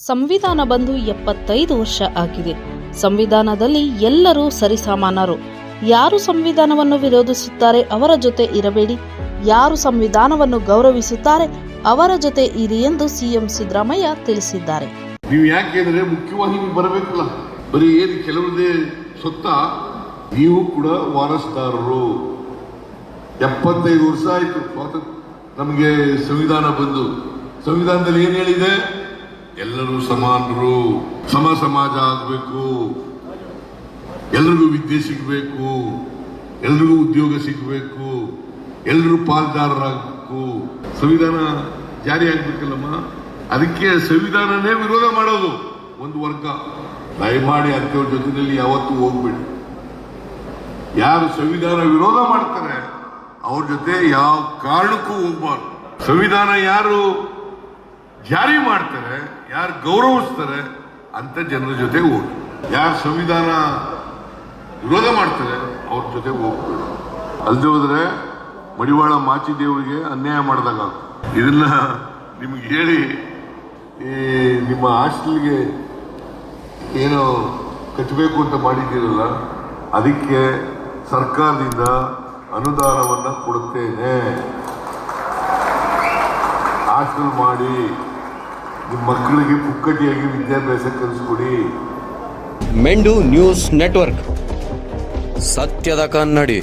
ಸಂವಿಧಾನ ಬಂದು 75 ವರ್ಷ ಆಗಿದೆ. ಸಂವಿಧಾನದಲ್ಲಿ ಎಲ್ಲರೂ ಸರಿಸಮಾನರು. ಯಾರು ಸಂವಿಧಾನವನ್ನು ವಿರೋಧಿಸುತ್ತಾರೆ ಅವರ ಜೊತೆ ಇರಬೇಡಿ, ಯಾರು ಸಂವಿಧಾನವನ್ನು ಗೌರವಿಸುತ್ತಾರೆ ಅವರ ಜೊತೆ ಇರಿ ಎಂದು ಸಿಎಂ ಸಿದ್ದರಾಮಯ್ಯ ತಿಳಿಸಿದ್ದಾರೆ. ನೀವು ಯಾಕೆಂದ್ರೆ ಮುಖ್ಯವಾಗಿ ಬರಬೇಕಲ್ಲ, ಬರೀ ಏನು ಕೆಲವರದೇ ಸೊತ್ತ, ನೀವು ಕೂಡ ವಾರಸ್ದಾರರು. 75 ವರ್ಷ ಆಯ್ತು ನಮಗೆ ಸಂವಿಧಾನ ಬಂದು. ಸಂವಿಧಾನದಲ್ಲಿ ಏನ್ ಹೇಳಿದೆ? ಎಲ್ಲರೂ ಸಮಾನರು, ಸಮಾಜ ಆಗಬೇಕು, ಎಲ್ರಿಗೂ ವಿದ್ಯೆ ಸಿಗಬೇಕು, ಎಲ್ರಿಗೂ ಉದ್ಯೋಗ ಸಿಗಬೇಕು, ಎಲ್ಲರೂ ಪಾಲ್ದಾರರಾಗಬೇಕು, ಸಂವಿಧಾನ ಜಾರಿ ಆಗ್ಬೇಕಲ್ಲಮ್ಮ. ಅದಕ್ಕೆ ಸಂವಿಧಾನನೇ ವಿರೋಧ ಮಾಡೋದು ಒಂದು ವರ್ಗ. ದಯಮಾಡಿ ಅಂಥವ್ರ ಜೊತೆಯಲ್ಲಿ ಯಾವತ್ತೂ ಹೋಗ್ಬೇಡಿ. ಯಾರು ಸಂವಿಧಾನ ವಿರೋಧ ಮಾಡ್ತಾರೆ ಅವ್ರ ಜೊತೆ ಯಾವ ಕಾರಣಕ್ಕೂ ಹೋಗ್ಬಾರ್ದು. ಸಂವಿಧಾನ ಯಾರು ಜಾರಿ ಮಾಡ್ತಾರೆ, ಯಾರು ಗೌರವಿಸ್ತಾರೆ ಅಂತ ಜನರ ಜೊತೆ ಹೋಗಿ, ಯಾರು ಸಂವಿಧಾನ ವಿರೋಧ ಮಾಡ್ತಾರೆ ಅವ್ರ ಜೊತೆ ಹೋಗ್ಬೇಡಿ. ಅಲ್ಲದೆ ಹೋದ್ರೆ ಮಡಿವಾಳ ಮಾಚಿದೇವರಿಗೆ ಅನ್ಯಾಯ ಮಾಡಿದಾಗ ಇದನ್ನ ನಿಮ್ಗೆ ಹೇಳಿ ನಿಮ್ಮ ಹಾಸ್ಟೆಲ್ಗೆ ಏನೋ ಕಟ್ಟಬೇಕು ಅಂತ ಮಾಡಿದ್ದೀರಲ್ಲ, ಅದಕ್ಕೆ ಸರ್ಕಾರದಿಂದ ಅನುದಾನವನ್ನ ಕೊಡುತ್ತೇನೆ. ಹಾಸ್ಟೆಲ್ ಮಾಡಿ ನಿಮ್ಮ ಮಕ್ಕಳಿಗೆ ಪುಕ್ಕಟಿಯಾಗಿ ವಿದ್ಯಾಭ್ಯಾಸ ಕಲಿಸ್ಕೊಡಿ. ಮೆಂಡು ನ್ಯೂಸ್ ನೆಟ್ವರ್ಕ್, ಸತ್ಯದ ಕನ್ನಡಿ.